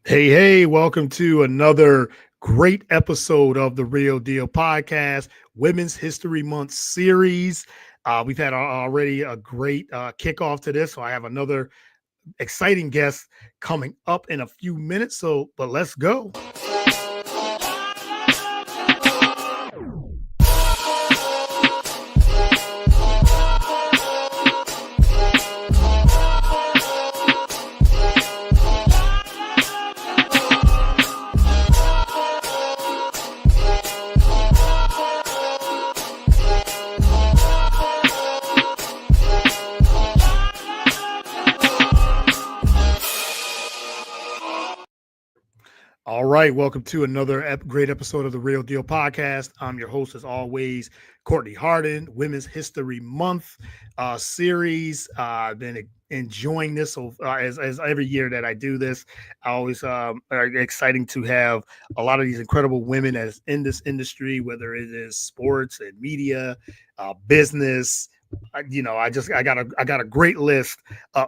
Hey, welcome to another great episode of the Real Deal Podcast, Women's History Month series. We've had already a great kickoff to this, so I have another exciting guest coming up in a few minutes. But let's go. All right, welcome to another great episode of the Real Deal Podcast. I'm your host, as always, Courtney Harden. Women's History Month series. I've been enjoying this as every year that I do this. I always exciting to have a lot of these incredible women as in this industry, whether it is sports and media, business. I got a great list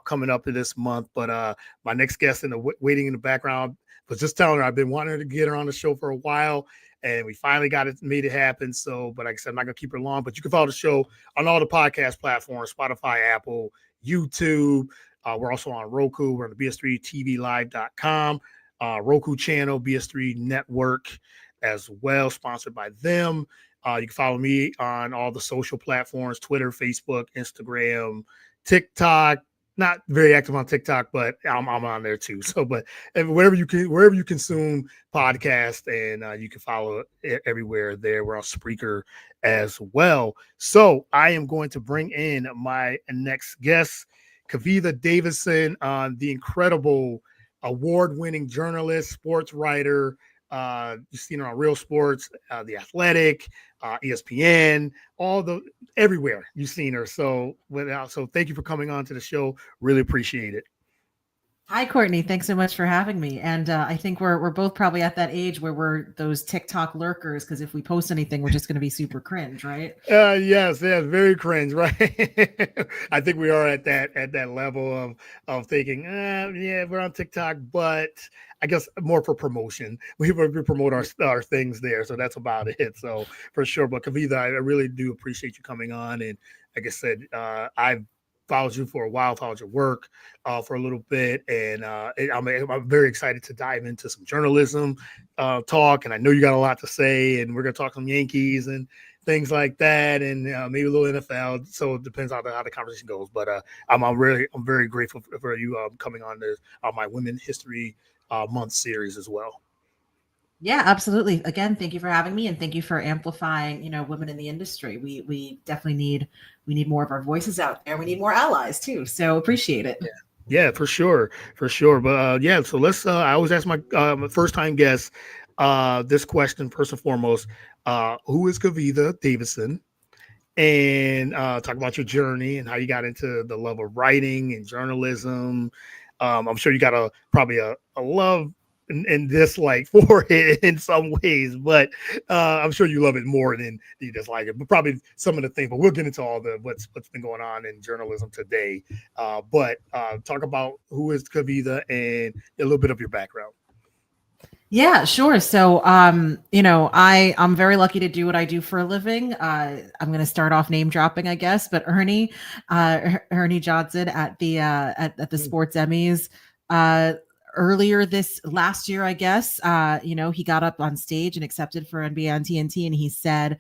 coming up in this month. But my next guest waiting in the background. Was just telling her I've been wanting to get her on the show for a while, and we finally made it happen. So, but like I said, I'm not gonna keep her long. But you can follow the show on all the podcast platforms: Spotify, Apple, YouTube. We're also on Roku. We're on the BS3TVLive.com, Roku channel, BS3 Network as well, sponsored by them. You can follow me on all the social platforms: Twitter, Facebook, Instagram, TikTok. Not very active on TikTok, but I'm on there too. So, but wherever you consume podcast, and you can follow it everywhere there. We're on Spreaker as well. So I am going to bring in my next guest, Kavitha Davidson, the incredible award-winning journalist, sports writer. You've seen her on Real Sports, The Athletic, ESPN, everywhere you've seen her. So thank you for coming on to the show. Really appreciate it. Hi, Courtney. Thanks so much for having me. And I think we're both probably at that age where we're those TikTok lurkers, because if we post anything, we're just going to be super cringe, right? Yes, very cringe, right? I think we are at that level of thinking, yeah, we're on TikTok, but I guess more for promotion. We promote our things there, so that's about it. So for sure, but Kavitha, I really do appreciate you coming on, and like I said, I've followed you for a while, followed your work for a little bit, and I'm very excited to dive into some journalism talk, and I know you got a lot to say, and we're going to talk some Yankees and things like that, and maybe a little NFL. So it depends on how the conversation goes. But I'm very grateful for you coming on this my Women History Month series as well. Yeah, absolutely. Again, thank you for having me, and thank you for amplifying, women in the industry. We definitely need more of our voices out there. We need more allies too. So appreciate it. Yeah, for sure. But yeah, so let's. I always ask my first time guests this question first and foremost. Who is Kavitha Davidson? And talk about your journey and how you got into the love of writing and journalism. I'm sure you got probably a love and dislike for it in some ways, but I'm sure you love it more than you dislike it. But probably some of the things. But we'll get into all the what's been going on in journalism today. But talk about who is Kavitha and a little bit of your background. Yeah, sure. So, I'm very lucky to do what I do for a living. I'm going to start off name dropping, I guess, but Ernie Johnson at the Sports Emmys, earlier this last year, I guess, he got up on stage and accepted for NBA on TNT, and he said,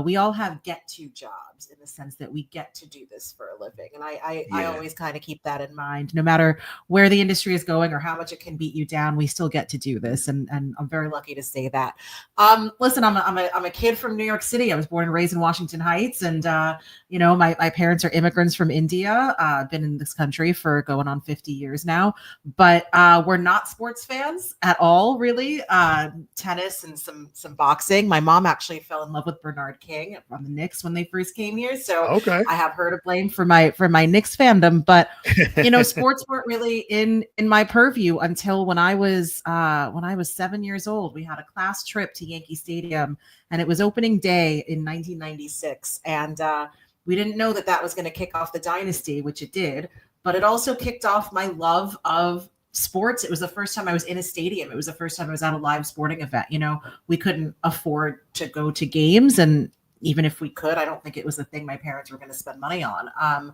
we all have get to jobs in the sense that we get to do this for a living. And I always kind of keep that in mind. No matter where the industry is going or how much it can beat you down, we still get to do this. And I'm very lucky to say that. Listen, I'm a kid from New York City. I was born and raised in Washington Heights. And, my parents are immigrants from India. I've been in this country for going on 50 years now. But we're not sports fans at all, really. Tennis and some boxing. My mom actually fell in love with Bernard King on the Knicks when they first came here. So okay. I have her to blame for my Knicks fandom, but sports weren't really in my purview until when I was 7 years old. We had a class trip to Yankee Stadium, and it was opening day in 1996. And we didn't know that was going to kick off the dynasty, which it did, but it also kicked off my love of sports. It was the first time I was in a stadium. It was the first time I was at a live sporting event. We couldn't afford to go to games, and even if we could, I don't think it was the thing my parents were going to spend money on. And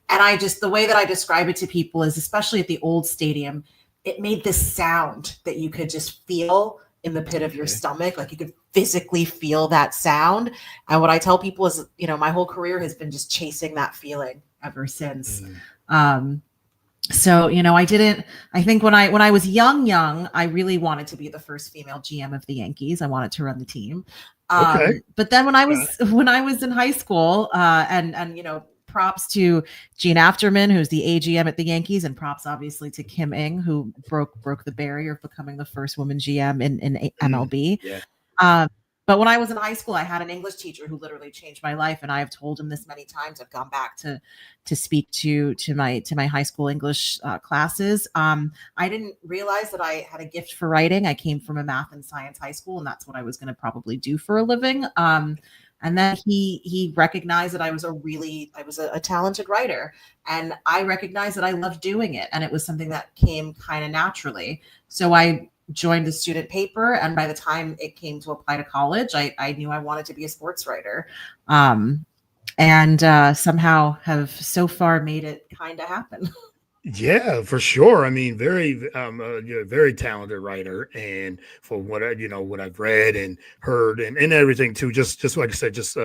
the way that I describe it to people is, especially at the old stadium, it made this sound that you could just feel in the pit of your stomach. Like you could physically feel that sound. And what I tell people is, my whole career has been just chasing that feeling ever since. So, I think when I was young, I really wanted to be the first female GM of the Yankees. I wanted to run the team. But then when I was in high school, and props to Gene Afterman, who's the AGM at the Yankees, and props obviously to Kim Ng, who broke the barrier of becoming the first woman GM in MLB. But when I was in high school, I had an English teacher who literally changed my life, and I have told him this many times. I've gone back to speak to my high school English classes. I didn't realize that I had a gift for writing. I came from a math and science high school, and that's what I was going to probably do for a living. And then he recognized that I was a talented writer, and I recognized that I loved doing it, and it was something that came kind of naturally. So I joined the student paper, and by the time it came to apply to college, I knew I wanted to be a sports writer, and somehow have so far made it kind of happen. Yeah, for sure. I mean, very, you're a very talented writer, and for what what I've read and heard and everything too. Just like I said, just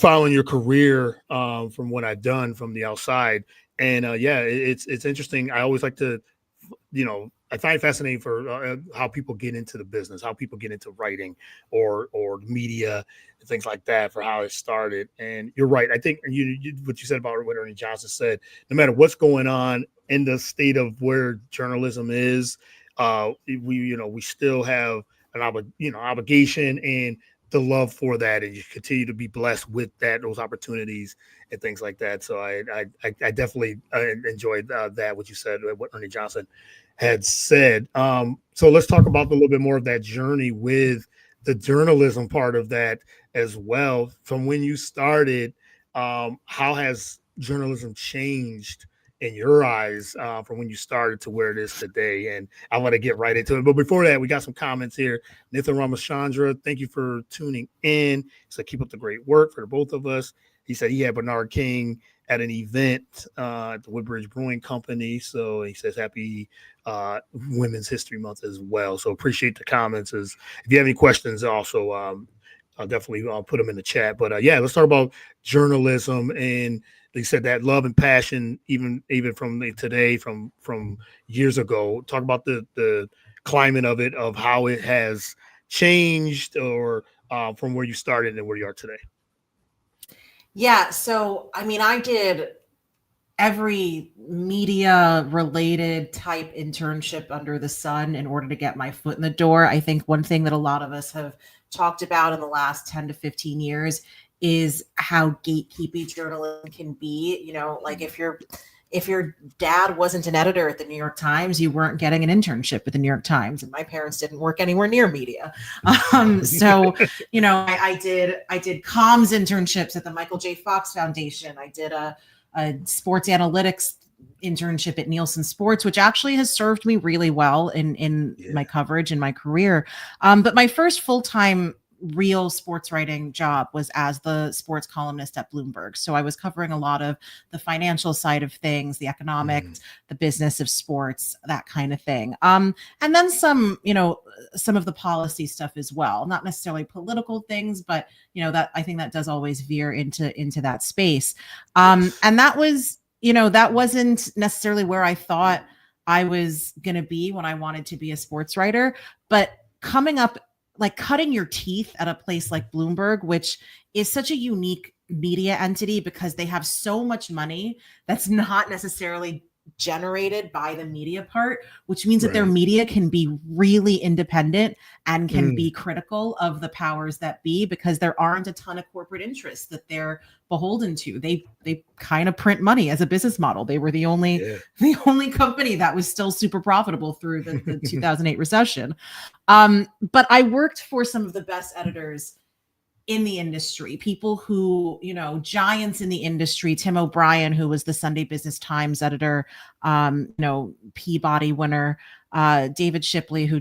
following your career from what I've done from the outside, and it's interesting. I always like to, I find it fascinating for how people get into the business, how people get into writing or media and things like that, for how it started. And you're right. I think what you said about what Ernie Johnson said, no matter what's going on in the state of where journalism is, we still have an obligation and the love for that, and you continue to be blessed with those opportunities and things like that. So I definitely enjoyed that, what you said, what Ernie Johnson had said. So let's talk about a little bit more of that journey with the journalism part of that as well. From when you started, how has journalism changed in your eyes from when you started to where it is today? And I want to get right into it. But before that, we got some comments here. Nathan Ramachandra, thank you for tuning in. He said, keep up the great work for the both of us. He said he had Bernard King at an event at the Woodbridge Brewing Company. So he says happy Women's History Month as well. So appreciate the comments. If you have any questions, also I'll definitely put them in the chat. But let's talk about journalism. And they said that love and passion, even from today, from years ago. Talk about the climate of it, of how it has changed, or from where you started and where you are today. Yeah. So, I mean, I did every media related type internship under the sun in order to get my foot in the door. I think one thing that a lot of us have talked about in the last 10 to 15 years is how gatekeepy journalism can be. Like if your dad wasn't an editor at the New York Times, you weren't getting an internship at the New York Times. And my parents didn't work anywhere near media. So, I did comms internships at the Michael J. Fox Foundation. I did a sports analytics internship at Nielsen Sports, which actually has served me really well in my coverage and my career. But my first full-time real sports writing job was as the sports columnist at Bloomberg. So I was covering a lot of the financial side of things, the economics, the business of sports, that kind of thing. And then some of the policy stuff as well, not necessarily political things, but that I think that does always veer into that space. And that was, that wasn't necessarily where I thought I was going to be when I wanted to be a sports writer, but coming up, like cutting your teeth at a place like Bloomberg, which is such a unique media entity because they have so much money that's not necessarily generated by the media part, which means that their media can be really independent and can be critical of the powers that be, because there aren't a ton of corporate interests that they're beholden to. They kind of print money as a business model. They were the only company that was still super profitable through the 2008 recession. But I worked for some of the best editors in the industry, people who, giants in the industry, Tim O'Brien, who was the Sunday Business Times editor, Peabody winner, David Shipley, who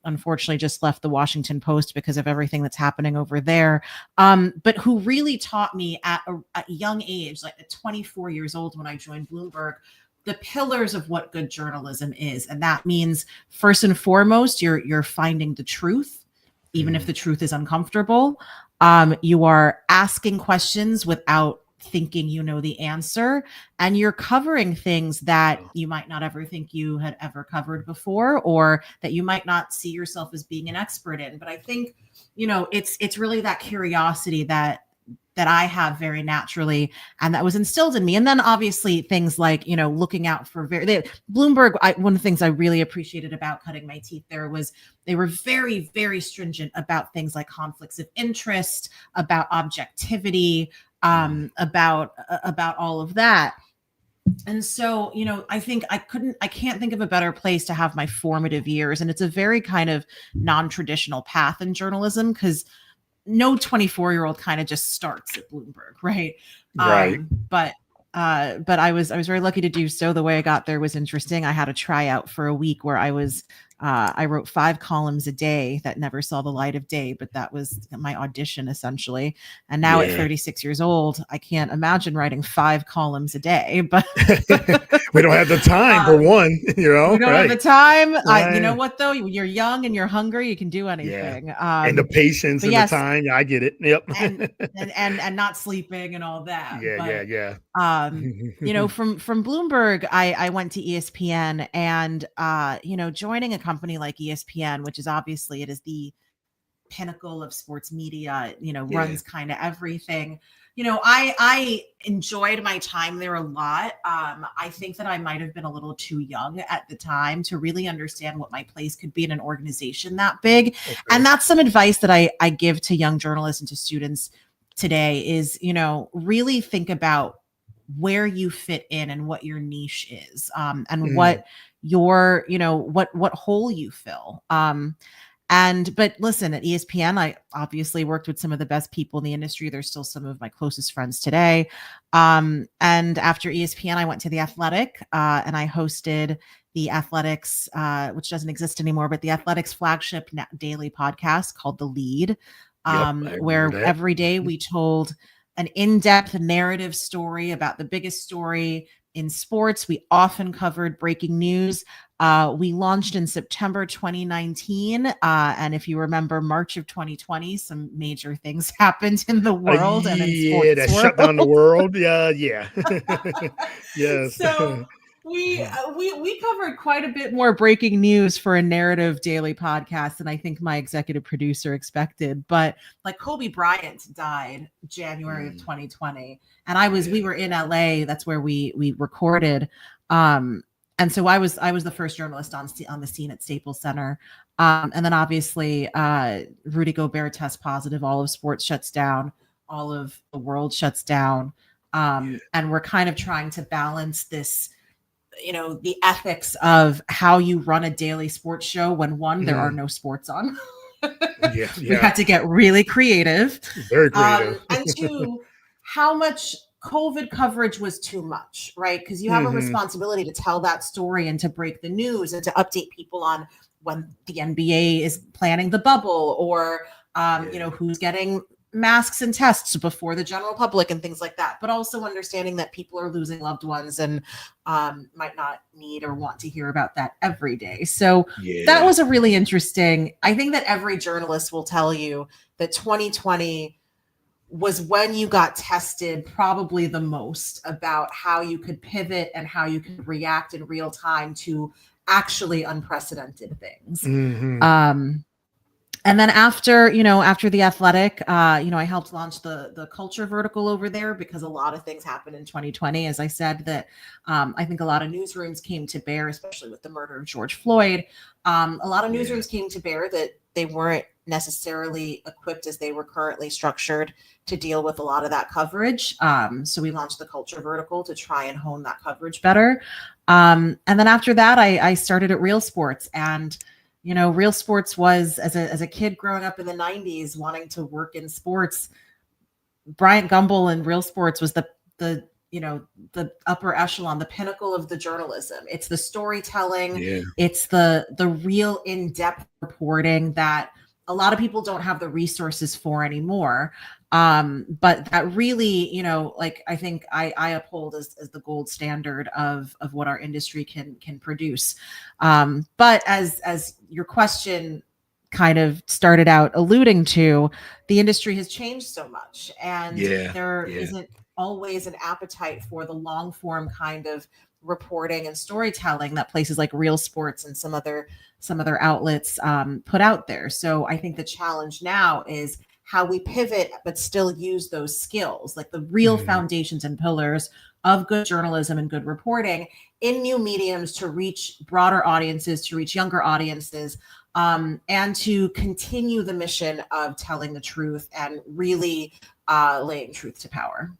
unfortunately just left the Washington Post because of everything that's happening over there, but who really taught me at a young age, like at 24 years old when I joined Bloomberg, the pillars of what good journalism is. And that means, first and foremost, you're finding the truth, even if the truth is uncomfortable. You are asking questions without thinking you know the answer, and you're covering things that you might not ever think you had ever covered before, or that you might not see yourself as being an expert in. But I think, it's really that curiosity that I have very naturally, and that was instilled in me. And then obviously things like, looking out for Bloomberg. One of the things I really appreciated about cutting my teeth there was they were very, very stringent about things like conflicts of interest, about objectivity, about all of that. And so, I think I can't think of a better place to have my formative years. And it's a very kind of non-traditional path in journalism, because no 24-year-old kind of just starts at Bloomberg, right? Right. But I was very lucky to do so. The way I got there was interesting. I had a tryout for a week where I wrote 5 columns a day that never saw the light of day, but that was my audition essentially. And now at 36 years old, I can't imagine writing 5 columns a day, but we don't have the time for one, we don't have the time. Right. You know what though? You're young and you're hungry. You can do anything. And the patience and the time. I get it. Yep. and not sleeping and all that. Yeah. From Bloomberg, I went to ESPN, and joining a company like ESPN, which is obviously, it is the pinnacle of sports media, runs kind of everything. I enjoyed my time there a lot. I think that I might have been a little too young at the time to really understand what my place could be in an organization that big. Okay. And that's some advice that I give to young journalists and to students today is, really think about where you fit in and what your niche is, and what your, what hole you fill. But listen, at ESPN, I obviously worked with some of the best people in the industry. They're still some of my closest friends today. And after ESPN, I went to The Athletic, and I hosted The Athletics, which doesn't exist anymore, but The Athletics flagship daily podcast called The Lead, where every day we told an in-depth narrative story about the biggest story in sports. We often covered breaking news. We launched in September 2019. And if you remember, March of 2020, some major things happened in the world and in sports. That shut down the world. Yeah. Yes. So we covered quite a bit more breaking news for a narrative daily podcast than I think my executive producer expected. But like Kobe Bryant died January of 2020, and we were in LA. That's where we recorded. And so I was the first journalist on the scene at Staples Center. And then obviously Rudy Gobert tests positive. All of sports shuts down. All of the world shuts down. And we're kind of trying to balance this, the ethics of how you run a daily sports show when there are no sports on. We had to get really creative. Very creative. And two, how much COVID coverage was too much, right? Because you have a responsibility to tell that story and to break the news and to update people on when the NBA is planning the bubble, or who's getting masks and tests before the general public and things like that. But also understanding that people are losing loved ones and might not need or want to hear about that every day. So that was a really interesting. I think that every journalist will tell you that 2020 was when you got tested probably the most about how you could pivot and how you could react in real time to actually unprecedented things. And then after The Athletic, I helped launch the culture vertical over there, because a lot of things happened in 2020. As I said, that I think a lot of newsrooms came to bear, especially with the murder of George Floyd. A lot of newsrooms came to bear that they weren't necessarily equipped as they were currently structured to deal with a lot of that coverage. So we launched the culture vertical to try and hone that coverage better. And then after that, I started at Real Sports, and Real Sports was, as a kid growing up in the 90s wanting to work in sports, Bryant Gumbel and Real Sports was the upper echelon, the pinnacle of the journalism. It's the storytelling, Yeah. it's the real in-depth reporting that a lot of people don't have the resources for anymore. But that really, like I think I uphold as the gold standard of what our industry can produce. But as your question kind of started out alluding to, the industry has changed so much, and Yeah. there Yeah. isn't always an appetite for the long form kind of reporting and storytelling that places like Real Sports and some other outlets put out there. So I think the challenge now is how we pivot but still use those skills, like the real Mhm. foundations and pillars of good journalism and good reporting in new mediums to reach broader audiences, to reach younger audiences, and to continue the mission of telling the truth and really laying truth to power.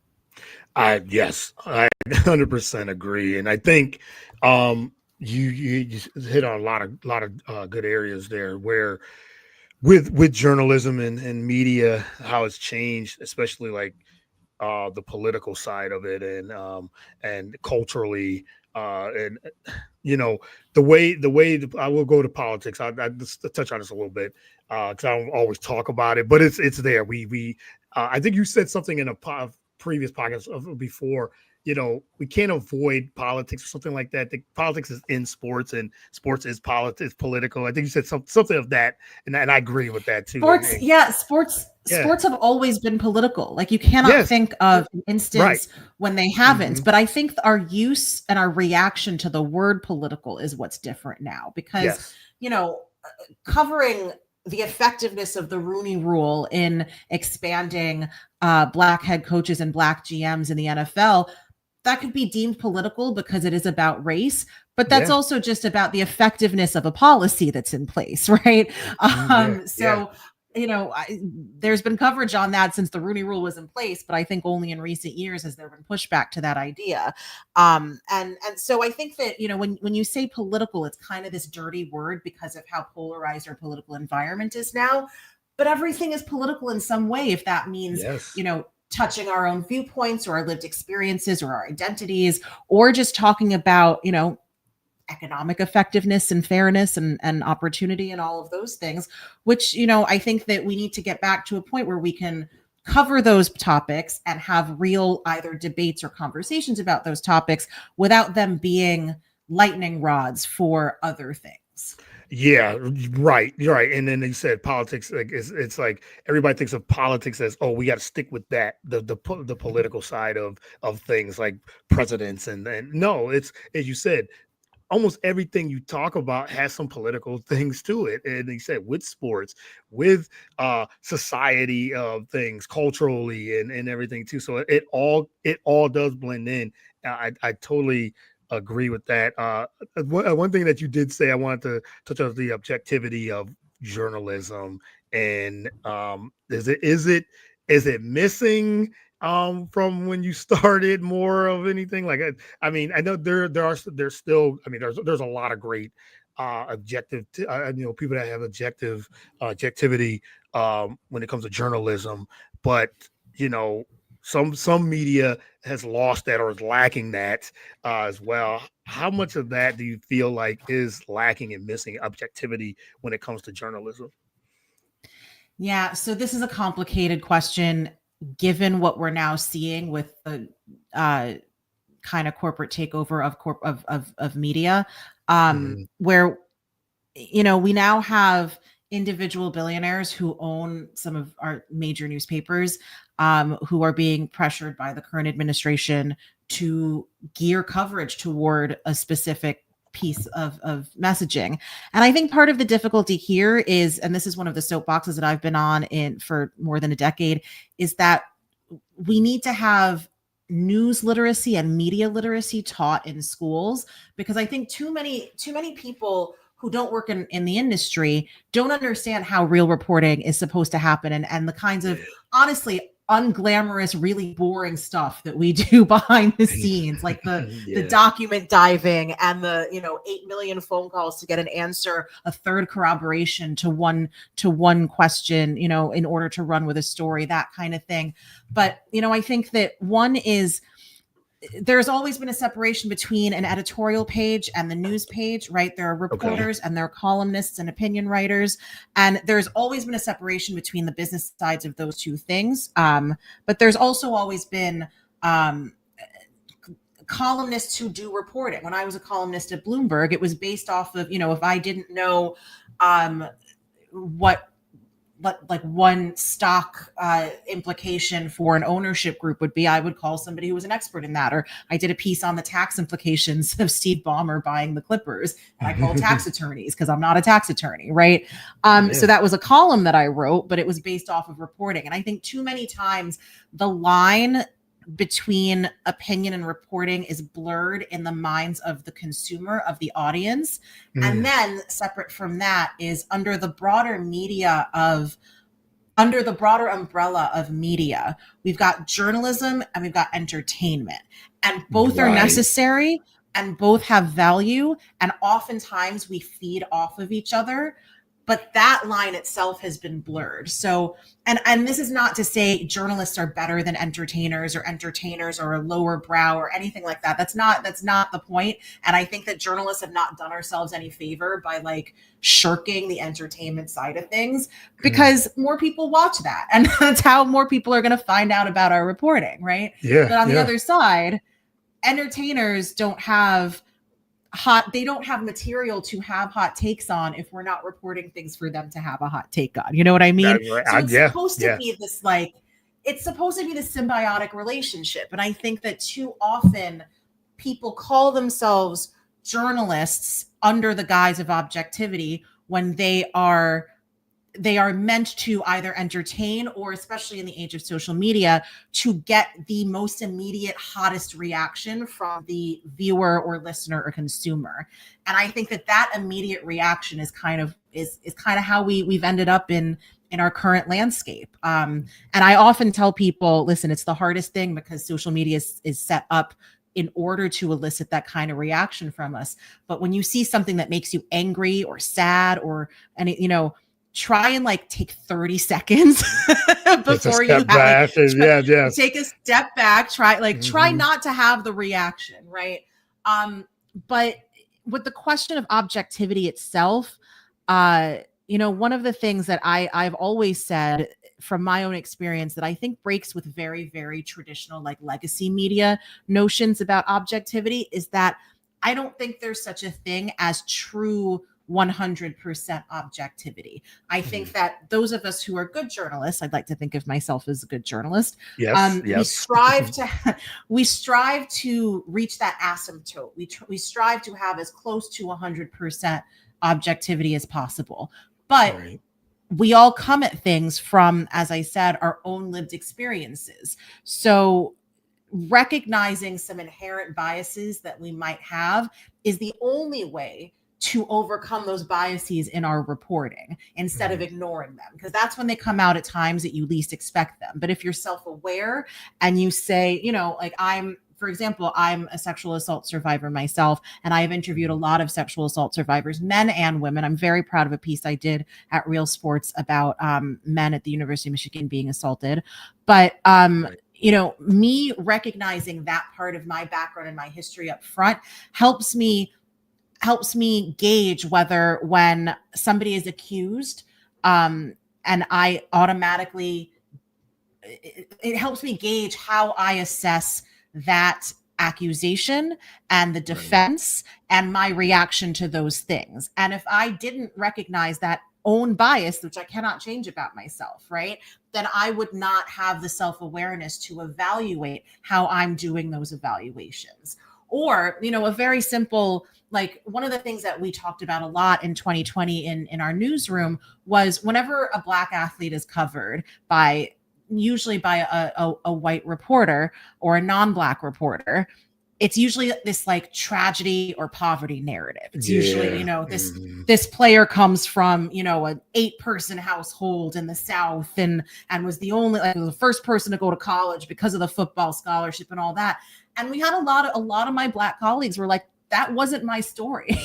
Yes, I 100% agree, and I think you just hit on a lot of good areas there where with journalism and media, how it's changed, especially like the political side of it, and culturally, and I will go to politics. I just touch on this a little bit because I don't always talk about it, but it's there. We I think you said something in a previous podcast before. We can't avoid politics or something like that. The politics is in sports, and sports is politics, political. I think you said something of that, and I agree with that too. Sports, And yeah, sports yeah, sports have always been political. Like you cannot yes, think of an right. instance when they Hmm. haven't. But I think our use and our reaction to the word political is what's different now, because Yes. you know covering the effectiveness of the Rooney Rule in expanding black head coaches and black GMs in the NFL, that could be deemed political because it is about race, but that's Yeah. also just about the effectiveness of a policy that's in place, right? Mhm. Yeah. Yeah. So, there's been coverage on that since the Rooney Rule was in place, but I think only in recent years has there been pushback to that idea. And so I think that when you say political, it's kind of this dirty word because of how polarized our political environment is now. But everything is political in some way, if that means Yes. touching our own viewpoints or our lived experiences or our identities, or just talking about, economic effectiveness and fairness and opportunity and all of those things, which, I think that we need to get back to a point where we can cover those topics and have real either debates or conversations about those topics without them being lightning rods for other things. Yeah, right. You're right. And then they said politics, like it's like everybody thinks of politics as, oh, we got to stick with that, the political side of things like presidents, and no, it's, as you said, almost everything you talk about has some political things to it. And he said with sports, with society of things, culturally, and everything too. So it all does blend in. I totally agree with that. One thing that you did say, I wanted to touch on the objectivity of journalism, and is it missing from when you started more of anything? Like I mean, I know there's still, I mean, there's a lot of great objective people that have objectivity when it comes to journalism, but you know some media has lost that or is lacking that as well. How much of that do you feel like is lacking and missing objectivity when it comes to journalism? Yeah, so this is a complicated question given what we're now seeing with the uh, kind of corporate takeover of media, Mhm. where we now have individual billionaires who own some of our major newspapers, who are being pressured by the current administration to gear coverage toward a specific piece of messaging. And I think part of the difficulty here is, and this is one of the soapboxes that I've been on in for more than a decade, is that we need to have news literacy and media literacy taught in schools, because I think too many people who don't work in the industry don't understand how real reporting is supposed to happen, and the kinds of, Yeah. honestly, unglamorous, really boring stuff that we do behind the scenes, like the document diving and the 8 million phone calls to get an answer, a third corroboration to one question, in order to run with a story, that kind of thing. But I think that one is, there's always been a separation between an editorial page and the news page, right? There are reporters and there are columnists and opinion writers. And there's always been a separation between the business sides of those two things. But there's also always been columnists who do reporting. When I was a columnist at Bloomberg, it was based off of, if I didn't know what like one stock implication for an ownership group would be, I would call somebody who was an expert in that. Or I did a piece on the tax implications of Steve Ballmer buying the Clippers, and I called tax attorneys because I'm not a tax attorney, right? So that was a column that I wrote, but it was based off of reporting. And I think too many times the line between opinion and reporting is blurred in the minds of the consumer, of the audience. And then separate from that is under the broader umbrella of media, we've got journalism and we've got entertainment, and both are necessary and both have value. And oftentimes we feed off of each other, but that line itself has been blurred. So, and this is not to say journalists are better than entertainers, or entertainers are a lower brow or anything like that. That's not the point. And I think that journalists have not done ourselves any favor by like shirking the entertainment side of things, because more people watch that, and that's how more people are going to find out about our reporting, right? But on the other side, entertainers don't have material to have hot takes on if we're not reporting things for them to have a hot take on. You know what I mean? So it's supposed to be this it's supposed to be this symbiotic relationship. And I think that too often people call themselves journalists under the guise of objectivity when they are meant to either entertain, or especially in the age of social media, to get the most immediate, hottest reaction from the viewer or listener or consumer. And I think that immediate reaction is kind of how we've ended up in our current landscape. And I often tell people, listen, it's the hardest thing because social media is set up in order to elicit that kind of reaction from us. But when you see something that makes you angry or sad, or try and take 30 seconds before you take a step back, try not to have the reaction, right? But with the question of objectivity itself, one of the things that I've always said from my own experience that I think breaks with very, very traditional legacy media notions about objectivity is that I don't think there's such a thing as true 100% objectivity. I think that those of us who are good journalists, I'd like to think of myself as a good journalist. We strive to reach that asymptote. We strive to have as close to 100% objectivity as possible. But we all come at things from, as I said, our own lived experiences. So recognizing some inherent biases that we might have is the only way to overcome those biases in our reporting instead of ignoring them, because that's when they come out at times that you least expect them. But if you're self-aware and you say, for example, I'm a sexual assault survivor myself, and I have interviewed a lot of sexual assault survivors, men and women. I'm very proud of a piece I did at Real Sports about men at the University of Michigan being assaulted. But me recognizing that part of my background and my history up front helps me gauge whether, when somebody is accused, and I automatically, it helps me gauge how I assess that accusation and the defense and my reaction to those things. And if I didn't recognize that own bias, which I cannot change about myself, right, then I would not have the self-awareness to evaluate how I'm doing those evaluations. Or, a very simple, one of the things that we talked about a lot in 2020 in our newsroom was whenever a Black athlete is covered usually by a white reporter or a non-Black reporter, it's usually this like tragedy or poverty narrative. It's usually, Yeah. this player comes from, an 8-person household in the South and was the only, like, the first person to go to college because of the football scholarship and all that. And we had a lot of my Black colleagues were like, that wasn't my story.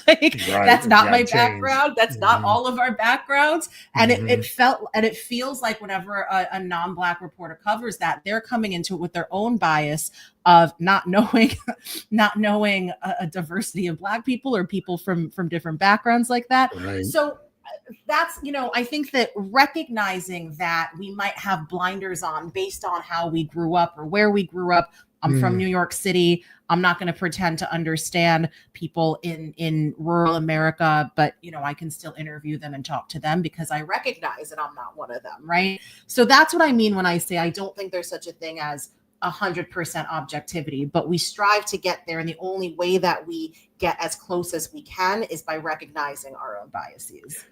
Like, Right. that's not my Change. background. That's not all of our backgrounds. And it feels like whenever a non-Black reporter covers that, they're coming into it with their own bias of not knowing a diversity of Black people or people from different backgrounds like that. Right. So that's, I think that recognizing that we might have blinders on based on how we grew up or where we grew up. I'm from New York City. I'm not going to pretend to understand people in rural America, but I can still interview them and talk to them because I recognize that I'm not one of them, right? So that's what I mean when I say I don't think there's such a thing as 100% objectivity, but we strive to get there, and the only way that we get as close as we can is by recognizing our own biases.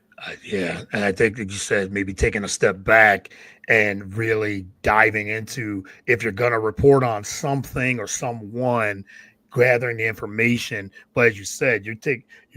Yeah, and I think that you said maybe taking a step back and really diving into, if you're going to report on something or someone, gathering the information. But as you said, you're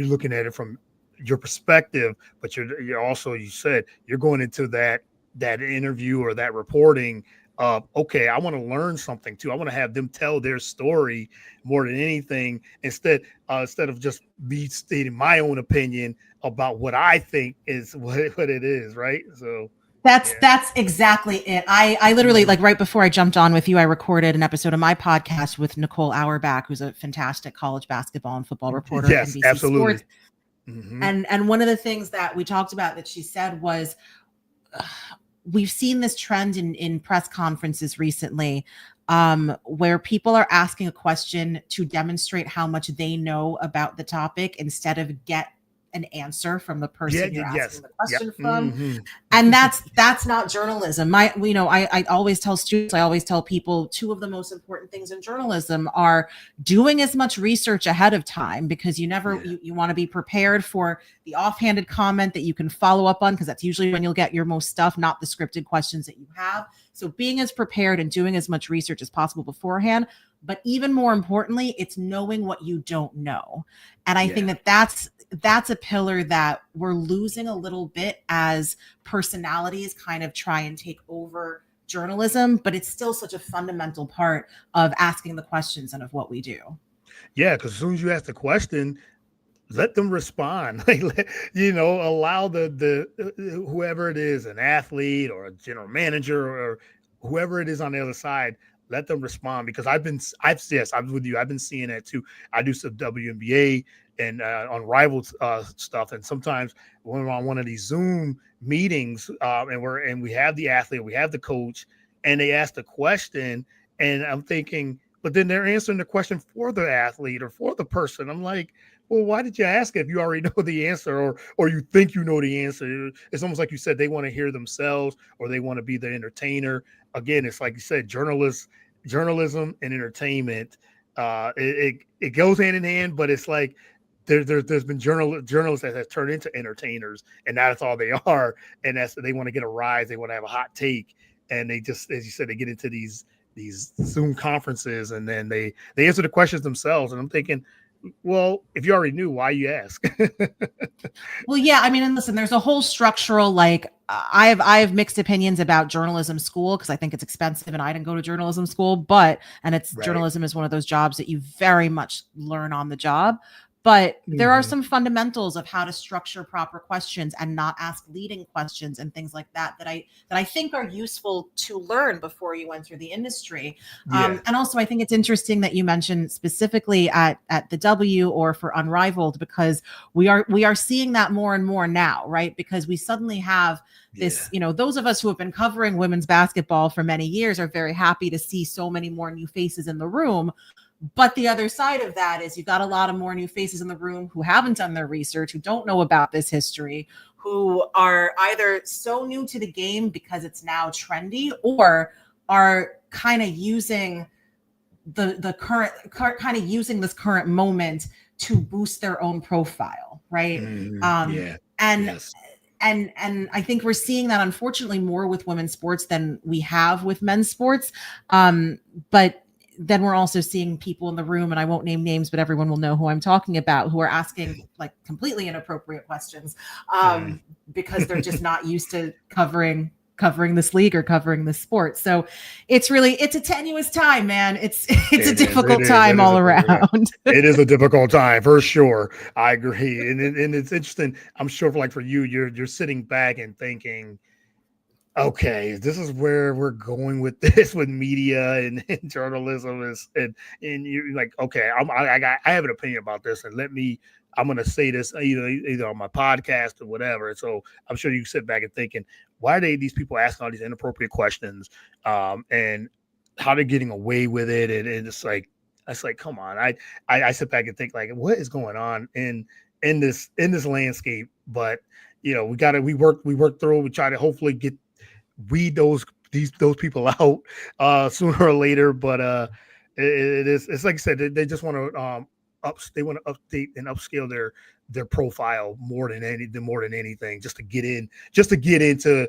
looking at it from your perspective, but you're also, you said, you're going into that interview or that reporting. Okay, I want to learn something too. I want to have them tell their story more than anything, instead of just me stating my own opinion about what I think is what it is, right? So that's exactly it. I literally, like, right before I jumped on with you, I recorded an episode of my podcast with Nicole Auerbach, who's a fantastic college basketball and football reporter at NBC absolutely. Sports. And one of the things that we talked about that she said was, we've seen this trend in press conferences recently, where people are asking a question to demonstrate how much they know about the topic instead of get an answer from the person you're asking the question from. And that's not journalism. I always tell students, I always tell people, two of the most important things in journalism are doing as much research ahead of time, because you want to be prepared for the offhanded comment that you can follow up on, because that's usually when you'll get your most stuff, not the scripted questions that you have. So being as prepared and doing as much research as possible beforehand. But even more importantly, it's knowing what you don't know. And I think that's a pillar that we're losing a little bit as personalities kind of try and take over journalism, but it's still such a fundamental part of asking the questions and of what we do. Yeah, because as soon as you ask the question, let them respond. Allow the whoever it is, an athlete or a general manager or whoever it is on the other side, let them respond. Because I'm with you. I've been seeing that too. I do some WNBA and unrivaled stuff, and sometimes when we're on one of these Zoom meetings, and we have the athlete, we have the coach, and they ask the question, and I'm thinking, but then they're answering the question for the athlete or for the person. I'm like, well, why did you ask it if you already know the answer, or you think you know the answer? It's almost like you said, they want to hear themselves, or they want to be the entertainer. Again, it's like you said, journalism and entertainment, it goes hand in hand, but it's like there's been journalists that have turned into entertainers, and that's all they are. And they want to get a rise, they want to have a hot take, and they just, as you said, they get into these Zoom conferences, and then they answer the questions themselves. And I'm thinking, well, if you already knew, why you ask? Well, yeah, I mean, and listen, there's a whole structural, like, I have mixed opinions about journalism school, because I think it's expensive and I didn't go to journalism school, journalism is one of those jobs that you very much learn on the job. But there are some fundamentals of how to structure proper questions and not ask leading questions and things like that I think are useful to learn before you enter the industry. And also, I think it's interesting that you mentioned specifically at the W or for Unrivaled, because we are seeing that more and more now, right? Because we suddenly have this, those of us who have been covering women's basketball for many years are very happy to see so many more new faces in the room. But the other side of that is you've got a lot of more new faces in the room who haven't done their research, who don't know about this history, who are either so new to the game because it's now trendy, or are kind of using the current kind of using this current moment to boost their own profile, right? And I think we're seeing that, unfortunately, more with women's sports than we have with men's sports. But then we're also seeing people in the room, and I won't name names, but everyone will know who I'm talking about, who are asking like completely inappropriate questions because they're just not used to covering this league or covering this sport. So it's a tenuous time, man. It's a difficult time all around. It is a difficult time for sure. I agree. And it's interesting. I'm sure for you, you're sitting back and thinking, okay, this is where we're going with this, with media and journalism and you're like, okay, I have an opinion about this, and I'm going to say this either on my podcast or whatever. And so I'm sure you sit back and thinking, why are these people asking all these inappropriate questions, and how they're getting away with it, and it's like, come on. I sit back and think, like, what is going on in this landscape? But we work through. We try to hopefully weed those people out sooner or later. But it's like I said, they just want to update and upscale their profile more than anything, just to get into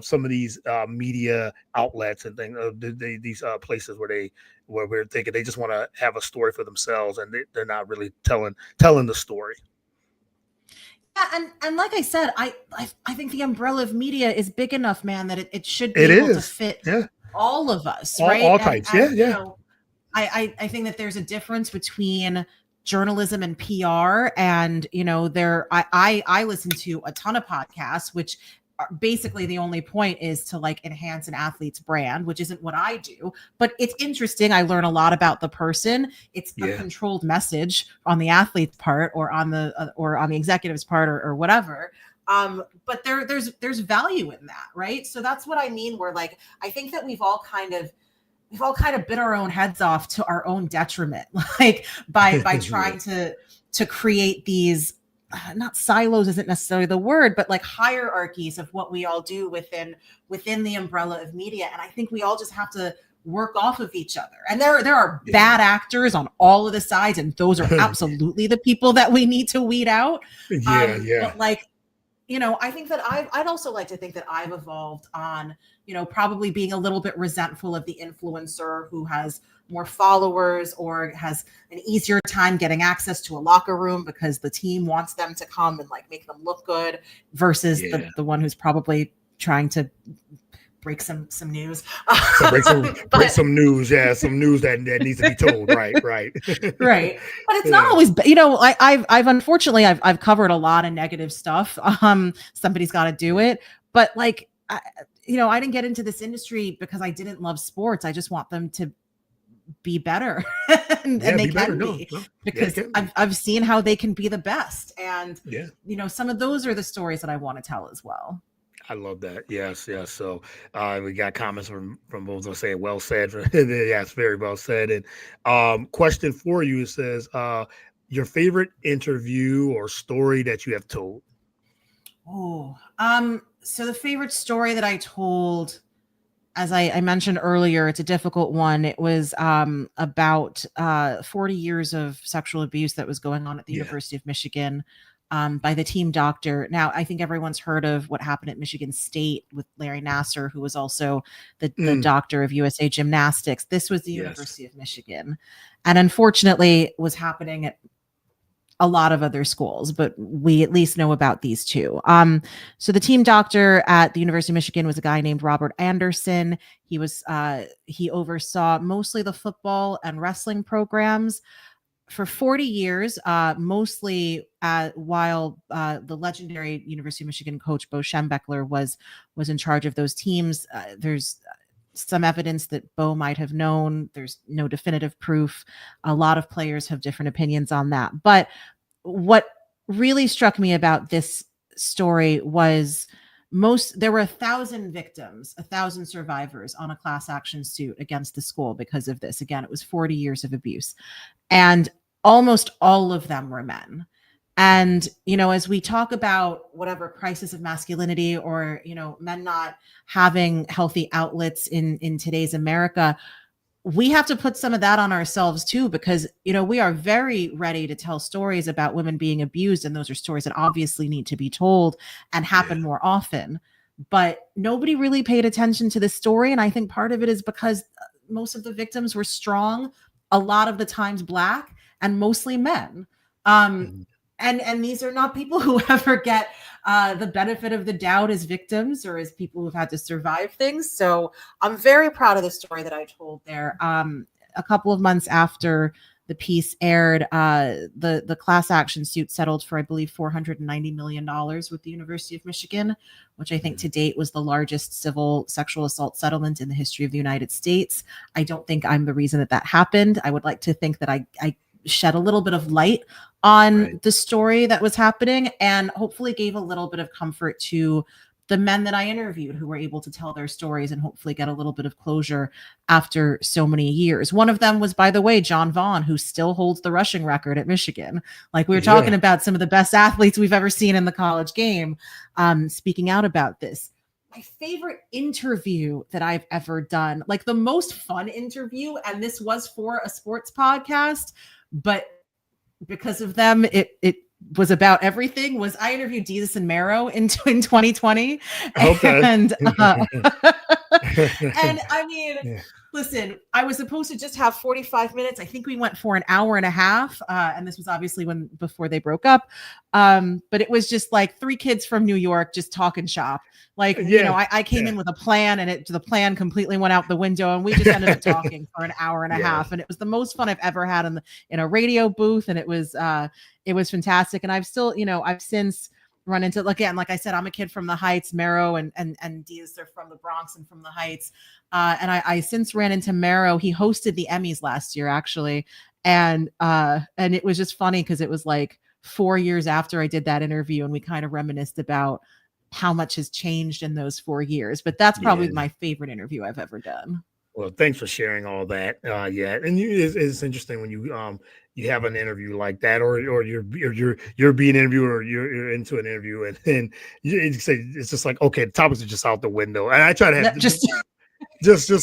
some of these media outlets and things, these places where we're thinking they just want to have a story for themselves, and they're not really telling the story. Yeah, and like I said, I think the umbrella of media is big enough, man, that it should be able to fit all of us, right? All types, I think that there's a difference between journalism and PR, and I listen to a ton of podcasts, which basically the only point is to like enhance an athlete's brand, which isn't what I do, but it's interesting. I learn a lot about the person. It's a controlled message on the athlete's part, or on the executive's part, or whatever. But there's value in that, right? So that's what I mean. Where like, I think that we've all kind of bit our own heads off to our own detriment, like by trying to create these, not silos isn't necessarily the word, but like hierarchies of what we all do within the umbrella of media. And I think we all just have to work off of each other. And there are bad actors on all of the sides, and those are absolutely the people that we need to weed out. But like, I think that I'd also like to think that I've evolved on, probably being a little bit resentful of the influencer who has more followers or has an easier time getting access to a locker room because the team wants them to come and like make them look good, versus the one who's probably trying to break some news. break some news. Yeah, some news that needs to be told. Right. Right. But it's not always, I've unfortunately I've covered a lot of negative stuff. Somebody's got to do it. But like, I didn't get into this industry because I didn't love sports. I just want them to be better, and they can be, because I've seen how they can be the best. And, some of those are the stories that I want to tell as well. I love that. Yes. So we got comments from both of us saying well said. Yes, very well said. And question for you, it says, your favorite interview or story that you have told? So the favorite story that I told, as I mentioned earlier, it's a difficult one. It was about 40 years of sexual abuse that was going on at the University of Michigan, by the team doctor. Now, I think everyone's heard of what happened at Michigan State with Larry Nassar, who was also the doctor of USA Gymnastics. This was the University of Michigan, and unfortunately was happening at a lot of other schools, but we at least know about these two. So the team doctor at the University of Michigan was a guy named Robert Anderson. He oversaw mostly the football and wrestling programs for 40 years, mostly while the legendary University of Michigan coach Bo Schembechler was in charge of those teams. There's some evidence that Bo might have known. There's no definitive proof. A lot of players have different opinions on that. But what really struck me about this story was there were 1,000 victims, 1,000 survivors on a class action suit against the school because of this. Again, it was 40 years of abuse, and almost all of them were men. And, as we talk about whatever crisis of masculinity, or, men not having healthy outlets in today's America, we have to put some of that on ourselves too, because, we are very ready to tell stories about women being abused. And those are stories that obviously need to be told and happen more often. But nobody really paid attention to this story. And I think part of it is because most of the victims were strong, a lot of the times Black, and mostly men. Mhm. And these are not people who ever get the benefit of the doubt as victims or as people who've had to survive things. So I'm very proud of the story that I told there. A couple of months after the piece aired, the class action suit settled for, I believe, $490 million with the University of Michigan, which I think to date was the largest civil sexual assault settlement in the history of the United States. I don't think I'm the reason that that happened. I would like to think that I shed a little bit of light on the story that was happening and hopefully gave a little bit of comfort to the men that I interviewed who were able to tell their stories and hopefully get a little bit of closure after so many years. One of them was, by the way, John Vaughn, who still holds the rushing record at Michigan. Like, we were talking about some of the best athletes we've ever seen in the college game, speaking out about this. My favorite interview that I've ever done, like the most fun interview, and this was for a sports podcast, but because of them, it was about everything, was I interviewed Jesus and Mero in 2020. Okay. And and I mean, listen, I was supposed to just have 45 minutes. I think we went for an hour and a half. And this was obviously before they broke up. But it was just like three kids from New York just talking shop. Like, you know, I came in with a plan and the plan completely went out the window and we just ended up talking for an hour and a half. And it was the most fun I've ever had in a radio booth. And it was fantastic. And I've still, I've since run into, again, like I said, I'm a kid from the Heights. Mero and Diaz, they're from the Bronx and from the Heights. And I since ran into Mero. He hosted the Emmys last year, actually. And it was just funny because it was like 4 years after I did that interview and we kind of reminisced about how much has changed in those 4 years. But that's probably my favorite interview I've ever done. Well, thanks for sharing all that. And it's interesting when you have an interview like that, or you're being interviewed, or you're into an interview, and you say it's just like, okay, the topics are just out the window. And I try to have just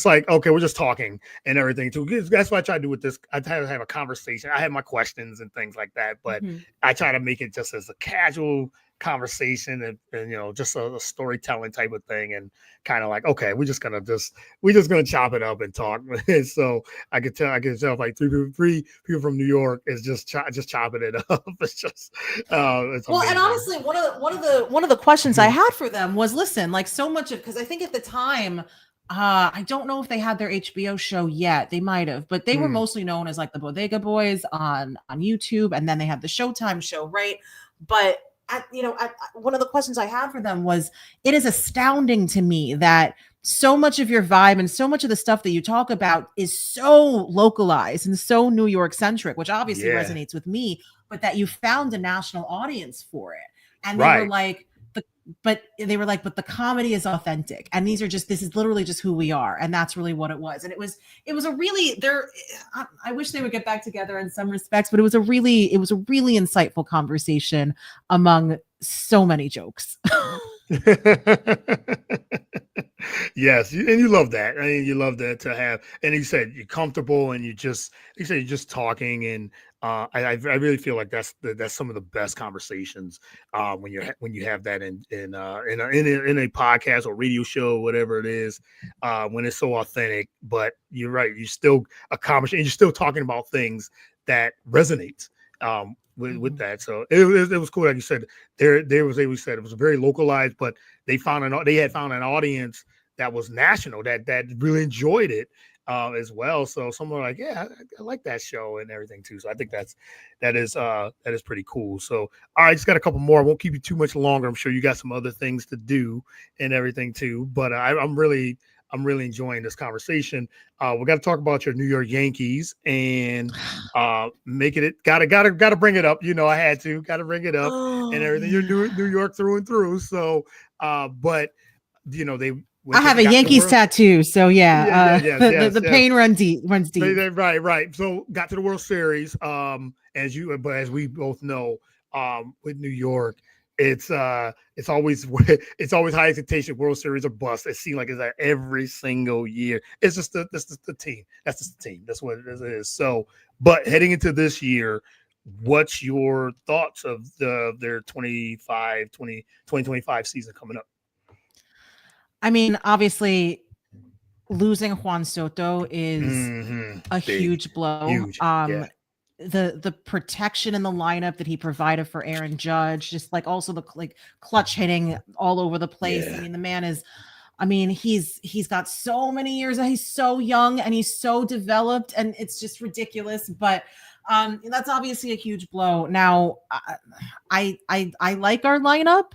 like, okay, we're just talking and everything too. That's what I try to do with this. I try to have a conversation. I have my questions and things like that, but I try to make it just as a casual conversation and just a storytelling type of thing, and kind of like, okay, we're just gonna chop it up and talk. So I could tell like three people from New York is just chopping it up. It's just it's well, and honestly, one of the questions I had for them was, listen, like, so much of, because I think at the time, I don't know if they had their HBO show yet. They might have, but they were mostly known as like the Bodega Boys on YouTube, and then they had the Showtime show, right? But one of the questions I had for them was, it is astounding to me that so much of your vibe and so much of the stuff that you talk about is so localized and so New York centric, which obviously resonates with me, but that you found a national audience for it. And they were like, but the comedy is authentic, and this is literally just who we are, and that's really what it was. And it was a really, I wish they would get back together in some respects, but it was a really insightful conversation among so many jokes. Yes, and you love that. I mean, you love that to have. And you said you're comfortable, and you're just talking, and I really feel like that's some of the best conversations when you have that in a podcast or radio show, whatever it is, when it's so authentic. But you're right, you still accomplish, and you're still talking about things that resonate with that. So it was cool. Like you said, there was, we said it was very localized, but they had found an audience that was national that really enjoyed it as well. So someone like, I like that show and everything too. So I think that is pretty cool. So all right, just got a couple more. I won't keep you too much longer. I'm sure you got some other things to do and everything too. But I'm really enjoying this conversation. We got to talk about your New York Yankees and making it. Gotta bring it up. I had to. Got to bring it up and everything. You're New York through and through. So, but they. I have a Yankees tattoo, so the pain runs deep. Right. So got to the World Series. As we both know, with New York, it's always high expectation. World Series or bust. It seems like it's like every single year. It's just the team. That's just the team. That's what it is. So, but heading into this year, what's your thoughts of their 2025 season coming up? I mean, obviously, losing Juan Soto is a Big, huge blow. huge. Yeah. The protection in the lineup that he provided for Aaron Judge, just like also the like clutch hitting all over the place. Yeah. I mean, the man is, I mean, he's got so many years. He's so young and he's so developed, and it's just ridiculous. But that's obviously a huge blow. Now, I like our lineup.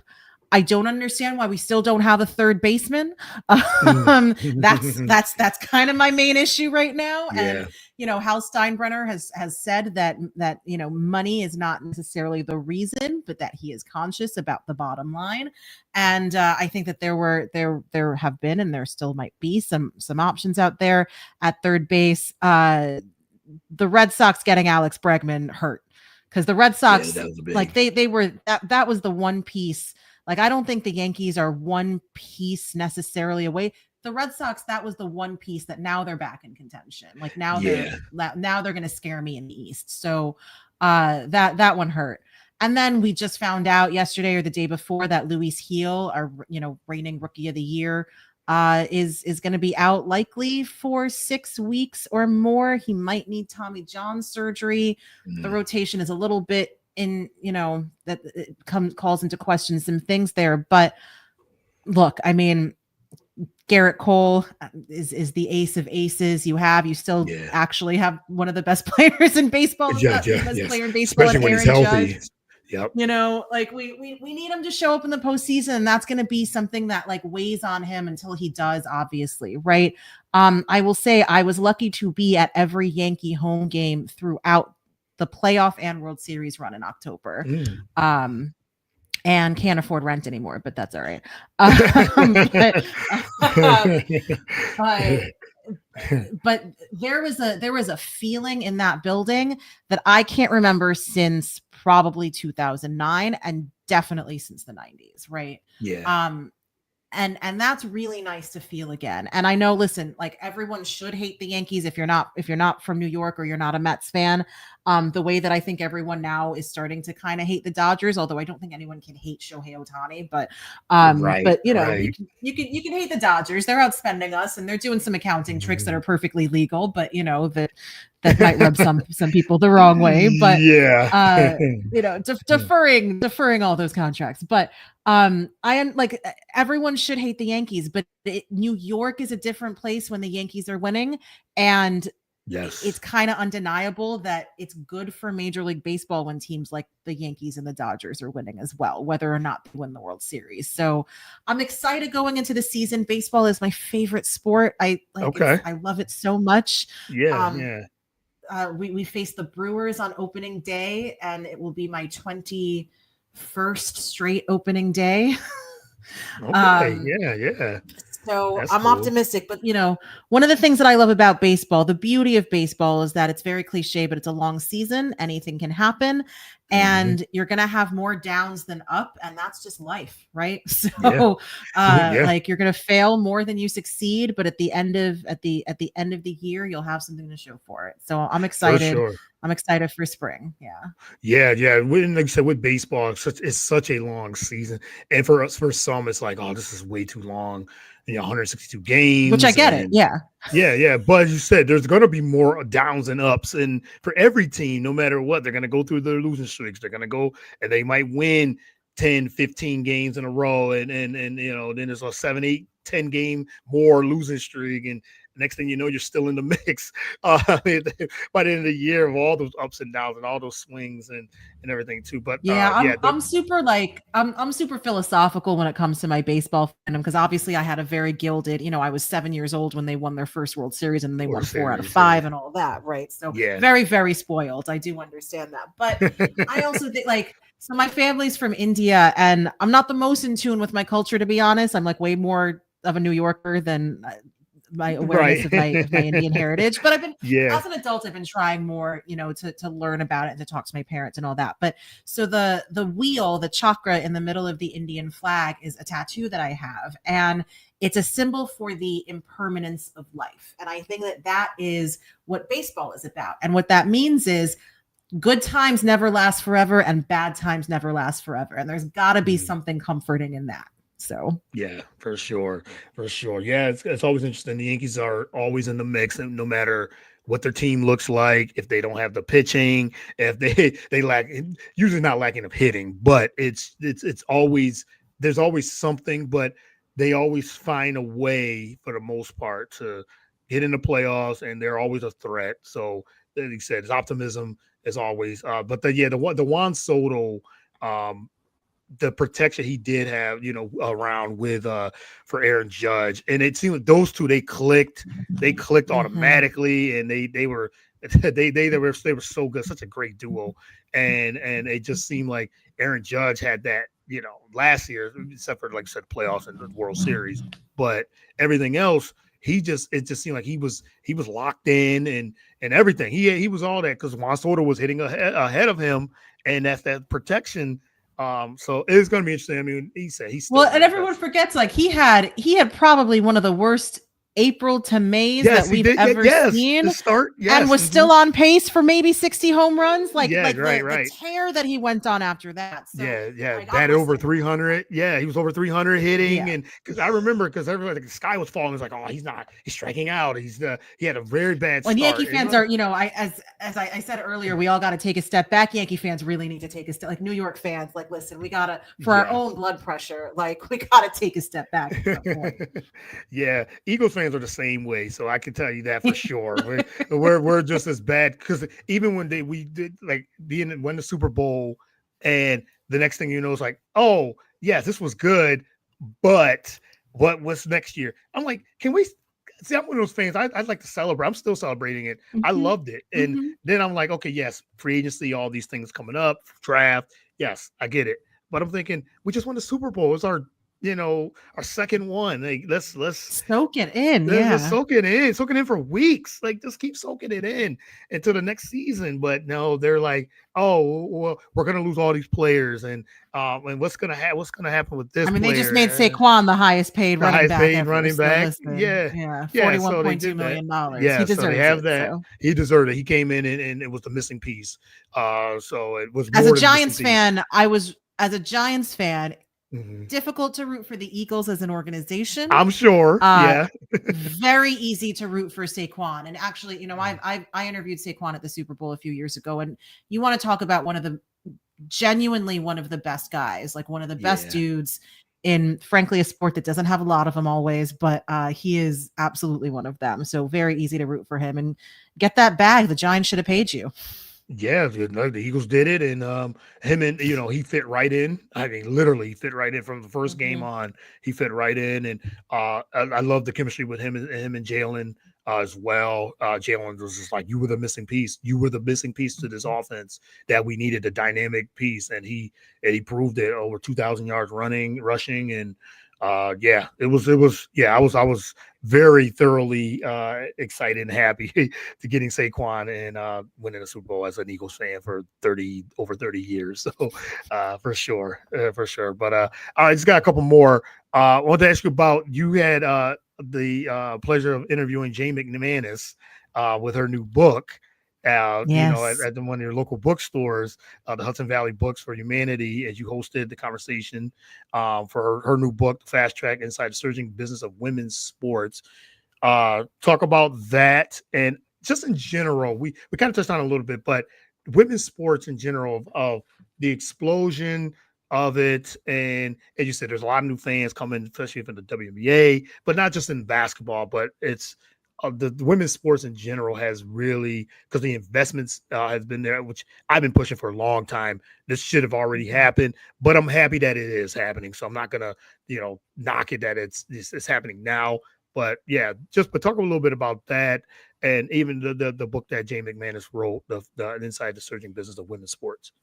I don't understand why we still don't have a third baseman. That's kind of my main issue right now. Yeah. And Hal Steinbrenner has said that money is not necessarily the reason, but that he is conscious about the bottom line. And I think that there have been, and there still might be some options out there at third base. The Red Sox getting Alex Bregman hurt, because the Red Sox, like they were that was the one piece. Like, I don't think the Yankees are one piece necessarily away. The Red Sox, that was the one piece that now they're back in contention. Like now they're going to scare me in the East. So that one hurt. And then we just found out yesterday or the day before that Luis Gil, our reigning Rookie of the Year, is going to be out likely for 6 weeks or more. He might need Tommy John surgery. The rotation is a little bit in, that it calls into question some things there. But look, I mean, Garrett Cole is the ace of aces. You still actually have one of the best players in baseball. Best player in baseball, especially when he's healthy. Judge. Yep. Like we need him to show up in the postseason, and that's going to be something that like weighs on him until he does, obviously. Right. I will say I was lucky to be at every Yankee home game throughout the playoff and World Series run in October. And can't afford rent anymore, but that's all right. But there was a feeling in that building that I can't remember since probably 2009, and definitely since the 90s. Right. Yeah. And that's really nice to feel again. And I know, listen, like everyone should hate the Yankees if you're not from New York or you're not a Mets fan. The way that I think everyone now is starting to kind of hate the Dodgers, although I don't think anyone can hate Shohei Ohtani, but you can hate the Dodgers. They're outspending us and they're doing some accounting tricks that are perfectly legal, but that might rub some people the wrong way. But deferring all those contracts. But I am like, everyone should hate the Yankees, but New York is a different place when the Yankees are winning. And it's kind of undeniable that it's good for Major League Baseball when teams like the Yankees and the Dodgers are winning as well, whether or not they win the World Series. So I'm excited going into the season. Baseball is my favorite sport. I love it so much. We face the Brewers on opening day, and it will be my 21st straight opening day. So that's I'm cool. Optimistic, but one of the things that I love about baseball, the beauty of baseball, is that it's very cliche, but it's a long season. Anything can happen, and you're going to have more downs than up, and that's just life, right? So, like you're going to fail more than you succeed, but at the end of the year, you'll have something to show for it. So I'm excited. For sure. I'm excited for spring. Yeah. Like you said, with baseball, it's such a long season, and for some, it's like, oh, this is way too long. 162 games, which I get it. Yeah. But as you said, there's going to be more downs and ups, and for every team, no matter what, they're going to go through their losing streaks. They're going to go, and they might win 10, 15 games in a row, and then there's a 7, 8, 10 game more losing streak, and next thing you know, you're still in the mix by the end of the year of all those ups and downs and all those swings and everything too. But I'm super philosophical when it comes to my baseball fandom, because obviously I had a very gilded, I was 7 years old when they won their first World Series, and they won 4 out of 5 and all that, right? So very, very spoiled. I do understand that, but I also think so my family's from India, and I'm not the most in tune with my culture, to be honest. I'm like way more of a New Yorker than my awareness of my Indian heritage, but I've been as an adult, I've been trying more, to learn about it and to talk to my parents and all that. But so the wheel, the chakra in the middle of the Indian flag, is a tattoo that I have, and it's a symbol for the impermanence of life. And I think that is what baseball is about. And what that means is good times never last forever, and bad times never last forever. And there's got to be something comforting in that. So Yeah, for sure. For sure. Yeah, it's always interesting. The Yankees are always in the mix, and no matter what their team looks like, if they don't have the pitching, if they lack, usually not lacking of hitting, but it's always, there's always something, but they always find a way for the most part to get in the playoffs, and they're always a threat. So like you said, it's optimism as always. But the Juan Soto um the protection he did have, around with for Aaron Judge, and it seemed like those two they clicked mhm. automatically, and they were they were so good, such a great duo, and it just seemed like Aaron Judge had that, last year, except for like I said, playoffs and the World Series, but everything else. It just seemed like he was locked in and everything. He was all that because Juan Soto was hitting ahead of him, and that's that protection. So it's going to be interesting. I mean, he said he's still Well, one and of the everyone best. forgets, like he had probably one of the worst April to Mays Yes, that he we've did. ever Yes, seen, to start. and Yes. was still on pace for maybe 60 home runs. Yeah. Like Right. the Right. tear that he went on after that. So Yeah. Yeah. like Batted over listen, 300. Yeah, he was over 300 hitting, yeah. and because I remember, because everybody, like, the sky was falling. It was like, oh, he's striking out. He had a very bad When Yankee start. fans are, I as I said earlier, we all got to take a step back. Yankee fans really need to take a step. Like New York fans, like listen, we gotta for our Yeah. own blood pressure, like we gotta take a step back at some point. Yeah, Eagles fans are the same way, so I can tell you that for sure. We're just as bad, because even when we did, like, being win the Super Bowl, and the next thing you know is like, oh yes, this was good, but what's next year? I'm like, can we see? I'm one of those fans. I'd like to celebrate. I'm still celebrating it. I Mhm, loved it, and mhm. then I'm like, okay, yes, free agency, all these things coming up, draft. Yes, I get it, but I'm thinking we just won the Super Bowl. It's our second one. Like, Soak it in, let's yeah. soak it in for weeks. Like, just keep soaking it in until the next season. But no, they're like, oh, well, we're gonna lose all these players, and what's gonna happen with I this mean, they just made player? Saquon the highest paid The running highest back paid ever. running So back. listen, Yeah, yeah, yeah. forty-one So they point two did that. million dollars. He Yeah, so they deserves have it. that. So He deserved it. He came in, and it was the missing piece. So it was as a more than the missing Giants piece. fan, as a Giants fan, Mhm. difficult to root for the Eagles as an organization. I'm sure. Uh, Yeah. very easy to root for Saquon. And actually, Mhm. I interviewed Saquon at the Super Bowl a few years ago, and you want to talk about genuinely one of the best guys, like one of the best Yeah. dudes in, frankly, a sport that doesn't have a lot of them always, but he is absolutely one of them. So very easy to root for him and get that bag. The Giants should have paid you. Yeah, the Eagles did it, and him, and he fit right in. I mean, literally, he fit right in from the first game Mhm. on. He fit right in, and I love the chemistry with him and Jalen as well. Jalen was just like, you were the missing piece. You were the missing piece to this offense that we needed, a dynamic piece, and he proved it. Over 2,000 yards rushing, and yeah, it was yeah. I was very thoroughly excited and happy to getting Saquon and winning a Super Bowl as an Eagles fan for over 30 years. So for sure, for sure. But I just got a couple more. I want to ask you about, you had the pleasure of interviewing Jane McManus with her new book. Yes. At one of your local bookstores, the Hudson Valley Books for Humanity, as you hosted the conversation for her new book, Fast Track Inside the Surging Business of Women's Sports. Talk about that, and just in general, we kind of touched on it a little bit, but women's sports in general, of the explosion of it, and as you said, there's a lot of new fans coming, especially from the WNBA, but not just in basketball, but it's the women's sports in general has really, because the investments has been there, which I've been pushing for a long time. This should have already Mhm. happened, but I'm happy that it is happening. So I'm not gonna, knock it that it's happening now. But yeah, but talk a little bit about that, and even the book that Jane McManus wrote, the Inside the Surging Business of Women's Sports.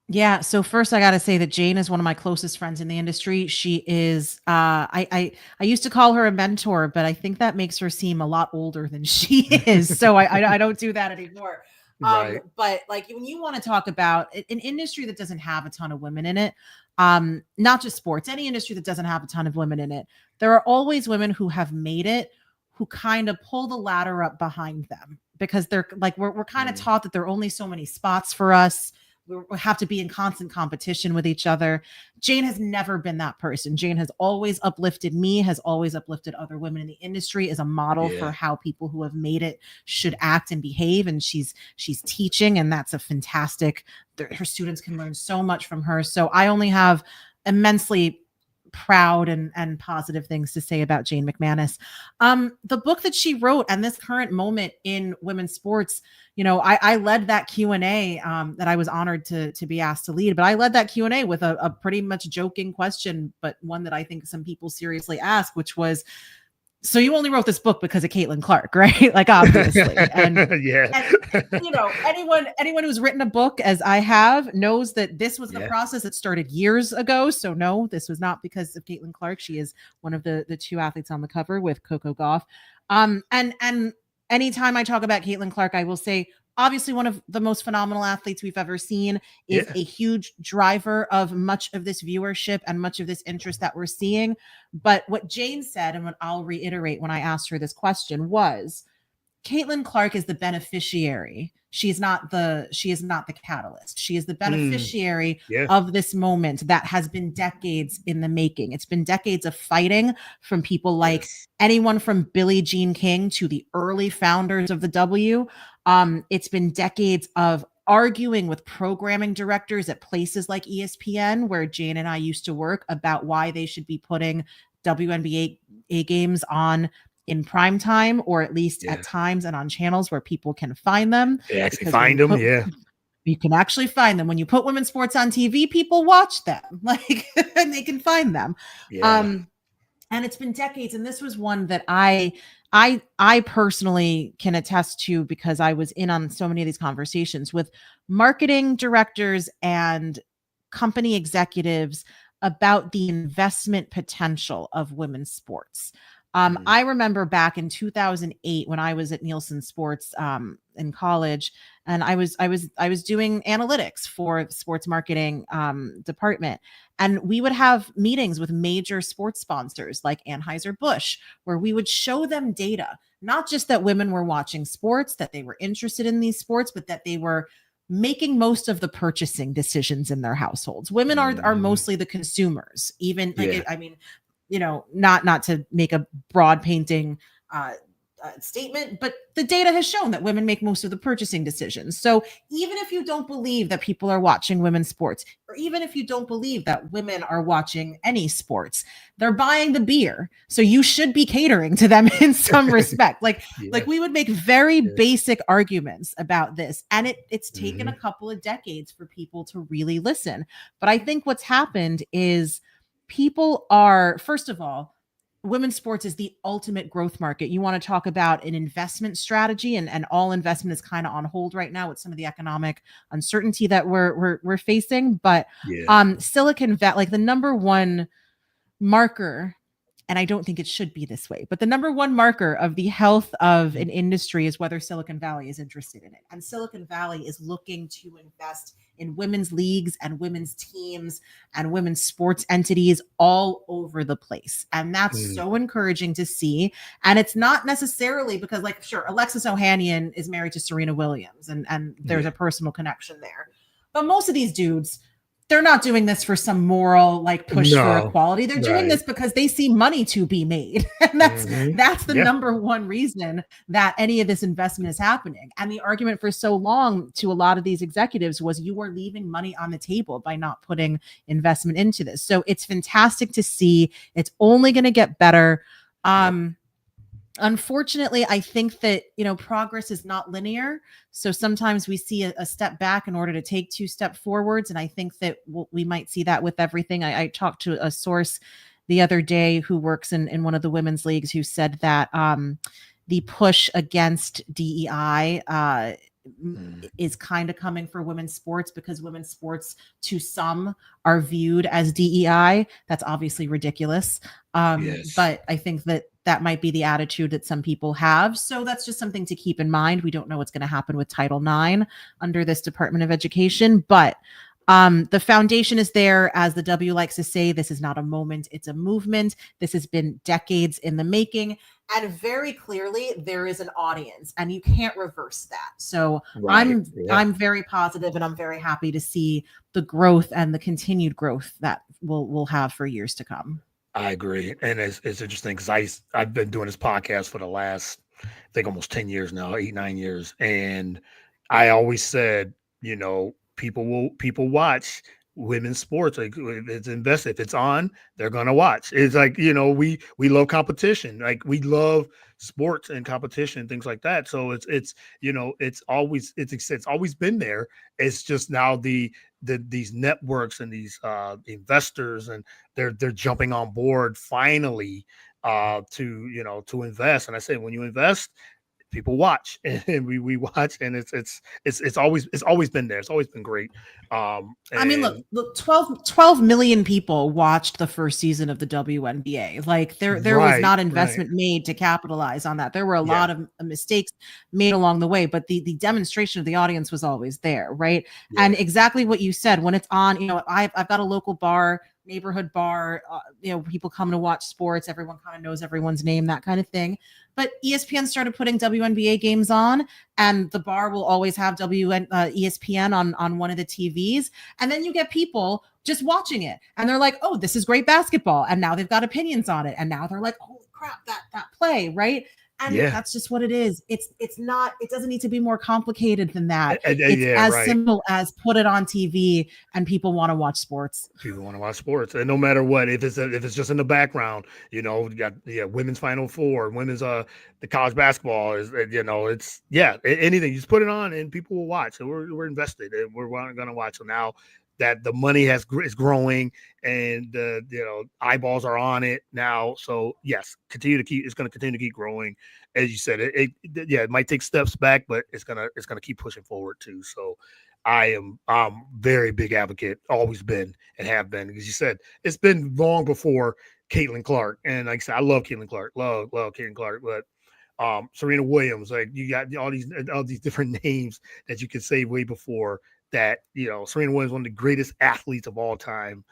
Yeah. So first, I got to say that Jane is one of my closest friends in the industry. She is. I used to call her a mentor, but I think that makes her seem a lot older than she is. So I don't do that anymore. Right. But like when you want to talk about an industry that doesn't have a ton of women in it, not just sports, any industry that doesn't have a ton of women in it, there are always women who have made it, who kind of pull the ladder up behind them because they're like we're kind of Mm. taught that there are only so many spots for us. we have to be in constant competition with each other. Jane has never been that person. Jane has always uplifted me, has always uplifted other women in the industry, as a model for how people who have made it should act and behave. And she's teaching, and that's a fantastic, her students can learn so much from her. So I only have immensely proud and positive things to say about Jane McManus. The book that she wrote and this current moment in women's sports, I led that Q&A that I was honored to be asked to lead, but I led that Q&A with a pretty much joking question, but one that I think some people seriously ask, which was, so you only wrote this book because of Caitlin Clark, right? Like, obviously. And, anyone who's written a book, as I have, knows that this was the process that started years ago. So no, this was not because of Caitlin Clark. She is one of the two athletes on the cover with Coco Gauff. And anytime I talk about Caitlin Clark, I will say, obviously one of the most phenomenal athletes we've ever seen, is a huge driver of much of this viewership and much of this interest that we're seeing. But what Jane said, and what I'll reiterate when I asked her this question, was Caitlin Clark is the beneficiary. She is not the catalyst. She is the beneficiary of this moment that has been decades in the making. It's been decades of fighting from people like anyone from Billie Jean King to the early founders of the W. It's been decades of arguing with programming directors at places like ESPN, where Jane and I used to work, about why they should be putting WNBA games on in prime time, or at least at times and on channels where people can find them. They actually find them. You can actually find them. When you put women's sports on TV, people watch them, like, and they can find them. And it's been decades. And this was one that I personally can attest to, because I was in on so many of these conversations with marketing directors and company executives about the investment potential of women's sports. I remember back in 2008 when I was at Nielsen Sports in college, and I was doing analytics for the sports marketing department, and we would have meetings with major sports sponsors like Anheuser-Busch, where we would show them data, not just that women were watching sports, that they were interested in these sports, but that they were making most of the purchasing decisions in their households. Women are mostly the consumers, even like, I mean, not to make a broad painting statement, but the data has shown that women make most of the purchasing decisions. So even if you don't believe that people are watching women's sports, or even if you don't believe that women are watching any sports, they're buying the beer. So you should be catering to them in some respect. Like we would make very basic arguments about this. And it's taken a couple of decades for people to really listen. But I think what's happened is people are, first of all, women's sports is the ultimate growth market. You want to talk about an investment strategy, and all investment is kind of on hold right now with some of the economic uncertainty that we're facing. But Silicon Valley, like the number one marker, and I don't think it should be this way, but the number one marker of the health of an industry is whether Silicon Valley is interested in it. And Silicon Valley is looking to invest in women's leagues and women's teams and women's sports entities all over the place. And that's so encouraging to see. And it's not necessarily because, like, sure, Alexis Ohanian is married to Serena Williams, and there's a personal connection there. But most of these dudes, they're not doing this for some moral like push for equality. They're doing this because they see money to be made. And that's the number one reason that any of this investment is happening. And the argument for so long to a lot of these executives was, you are leaving money on the table by not putting investment into this. So it's fantastic to see. It's only going to get better. Unfortunately, I think that, progress is not linear. So sometimes we see a step back in order to take two steps forwards. And I think that we might see that with everything. I talked to a source the other day who works in one of the women's leagues, who said that the push against DEI is kind of coming for women's sports, because women's sports to some are viewed as DEI. That's obviously ridiculous. But I think that might be the attitude that some people have. So that's just something to keep in mind. We don't know what's going to happen with Title IX under this Department of Education, but The foundation is there, as the W likes to say. This is not a moment, it's a movement. This has been decades in the making. And very clearly, there is an audience, and you can't reverse that. So Right. I'm Yeah. I'm very positive, and I'm very happy to see the growth and the continued growth that we'll have for years to come. I agree, and it's interesting because I've been doing this podcast for the last, I think, almost 10 years now, 8 9 years, and I always said, people watch women's sports. Like, if it's invested, if it's on, they're gonna watch. It's like, we love competition, like we love sports and competition, things like that. So it's always been there. It's just now these networks and these investors, and they're jumping on board finally, to invest. And I say, when you invest, people watch, and we watch, and it's always been there. It's always been great. I mean, And look, 12 million people watched the first season of the WNBA. Like there was right, not right, investment made to capitalize on that. There were a yeah, lot of mistakes made along the way, but the demonstration of the audience was always there, right? yeah, And exactly what you said, when it's on, I've got a local bar, neighborhood bar, people come to watch sports, everyone kind of knows everyone's name, that kind of thing. But ESPN started putting WNBA games on, and the bar will always have ESPN on one of the TVs. And then you get people just watching it, and they're like, oh, this is great basketball. And now they've got opinions on it. And now they're like, holy crap, that play, right? And yeah, that's just what it is. It's not, it doesn't need to be more complicated than that. It's yeah, as right. simple as put it on TV and people want to watch sports. People want to watch sports, and no matter what, if it's just in the background, you got, yeah, women's Final Four, women's the college basketball is, it's, yeah, anything, you just put it on and people will watch. So we're invested, and we're going to watch. So now that the money is growing, and eyeballs are on it now, so yes, it's going to continue to keep growing. As you said, yeah, it might take steps back, but it's gonna keep pushing forward too. So I'm very big advocate, always been and have been, because you said it's been long before Caitlin Clark. And like I said, I love Caitlin Clark, love Caitlin Clark, but Serena Williams, like, you got all these different names that you could say way before that. Serena Williams, one of the greatest athletes of all time.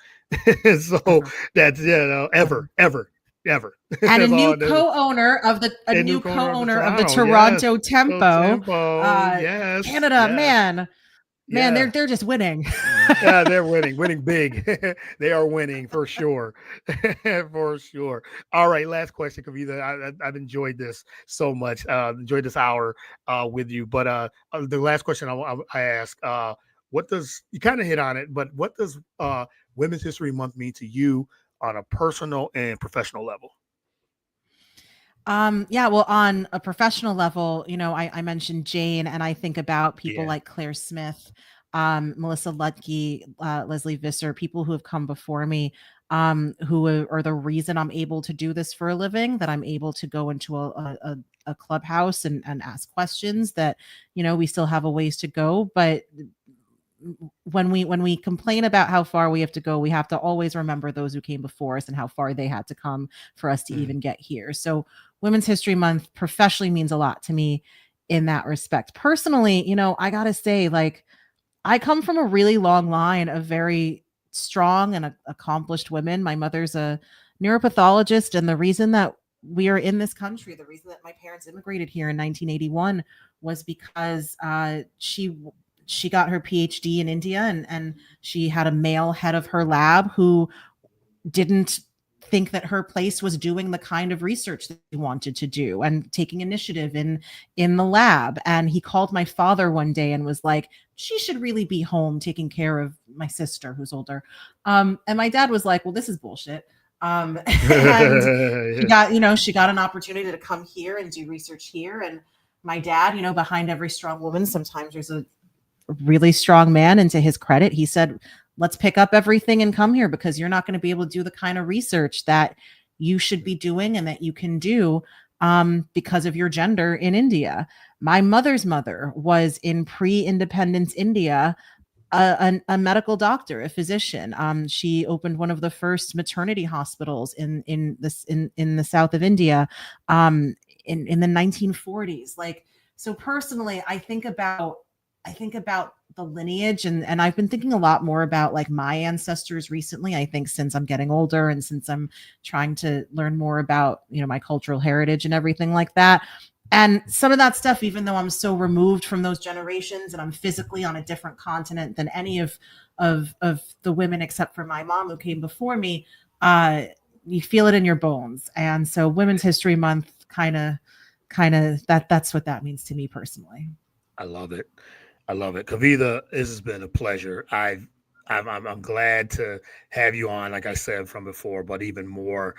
So Ever, that's, ever. ever. And a That's all. new co-owner of the a A new new corner of the co-owner of the Toronto, yes. Toronto So Tempo. Tempo, Uh, yes, Canada, yes, man, yeah. they're just winning. Yeah, they're winning big. They are winning for sure, for sure. All right, last question, Kavitha. I've enjoyed this so much. Enjoyed this hour with you. But the last question I ask, what does, you kind of hit on it, but what does Women's History Month mean to you on a personal and professional level? Yeah, well, on a professional level, I mentioned Jane, and I think about people Yeah. like Claire Smith, Melissa Lutke, Leslie Visser, people who have come before me, who are the reason I'm able to do this for a living, that I'm able to go into a clubhouse and ask questions, that, we still have a ways to go. But when we complain about how far we have to go, we have to always remember those who came before us and how far they had to come for us to Mm. even get here. So Women's History Month professionally means a lot to me in that respect. Personally, I gotta say, like, I come from a really long line of very strong and accomplished women. My mother's a neuropathologist, and the reason that we are in this country, the reason that my parents immigrated here in 1981, was because she got her PhD in India, and she had a male head of her lab who didn't think that her place was doing the kind of research that she wanted to do and taking initiative in the lab. And he called my father one day and was like, she should really be home taking care of my sister who's older. And my dad was like, well, this is bullshit. And Yeah. she got an opportunity to come here and do research here. And my dad, behind every strong woman, sometimes there's a really strong man. And to his credit, he said, let's pick up everything and come here, because you're not going to be able to do the kind of research that you should be doing and that you can do, because of your gender in India. My mother's mother was in pre-independence India, a medical doctor, a physician. She opened one of the first maternity hospitals in the south of India, in the 1940s. Like, so personally, I think about the lineage, and I've been thinking a lot more about like my ancestors recently. I think since I'm getting older and since I'm trying to learn more about, you know, my cultural heritage and everything like that. And some of that stuff, even though I'm so removed from those generations and I'm physically on a different continent than any of the women except for my mom who came before me, uh, you feel it in your bones. And so Women's History Month kind of that's what that means to me personally. I love it. I love it. Kavitha, this has been a pleasure. I'm glad to have you on, like I said from before, but even more.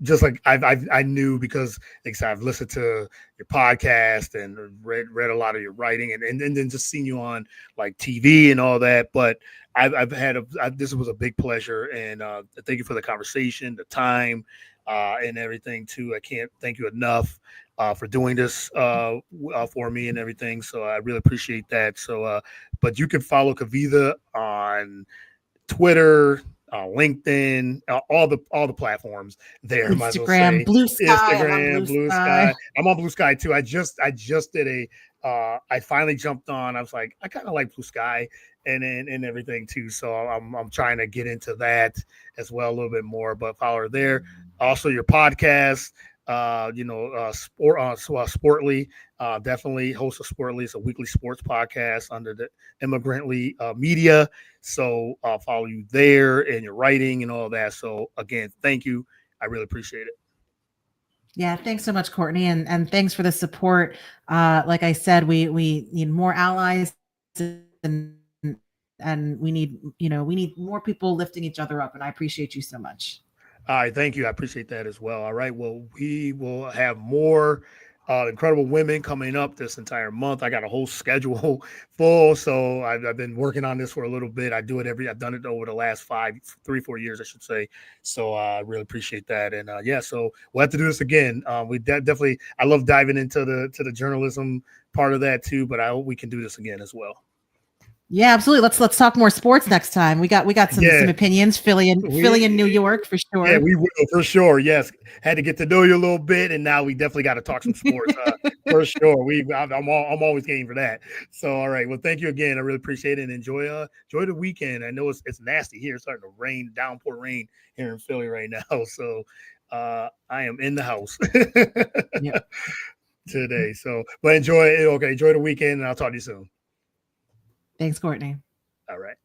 Just like I knew because like I said, I've listened to your podcast and read a lot of your writing and then just seen you on like TV and all that. But this was a big pleasure, and thank you for the conversation, the time, and everything too. I can't thank you enough for doing this for me and everything. So I really appreciate that. So, but you can follow Kavitha on Twitter, LinkedIn, all the platforms there. Might as well Instagram, say Blue Sky. I'm on Instagram, Blue Blue Sky. Sky. I'm on Blue Sky too. I just did a. I finally jumped on. I was like, I kind of like Blue Sky and everything too. So I'm trying to get into that as well a little bit more. But follow her there. Also, your podcast. Sportly, definitely host of Sportly. It's a weekly sports podcast under the Immigrantly Media. So I'll follow you there and your writing and all that. So again, thank you. I really appreciate it. Yeah, thanks so much, Courtney, and thanks for the support. Like I said, we need more allies, and we need, you know, we need more people lifting each other up, and I appreciate you so much. All right, thank you. I appreciate that as well. All right, well, we will have more incredible women coming up this entire month. I got a whole schedule full, so I've been working on this for a little bit. I've done it over the last 4 years, I should say. So I really appreciate that, and yeah, so we'll have to do this again. Definitely, I love diving into the journalism part of that too, but I hope we can do this again as well. Yeah, absolutely. Let's talk more sports next time. We got some Yeah, opinions. Philly and New York for yeah, sure. we will for sure. Yes, had to get to know you a little bit, and now we definitely got to talk some sports for sure. I'm always game for that. So, all right. Well, thank you again. I really appreciate it, and enjoy the weekend. I know it's nasty here. It's starting to rain, downpour rain here in Philly right now. So, I am in the house Yep. today. So, but enjoy it. Okay, enjoy the weekend, and I'll talk to you soon. Thanks, Courtney. All right.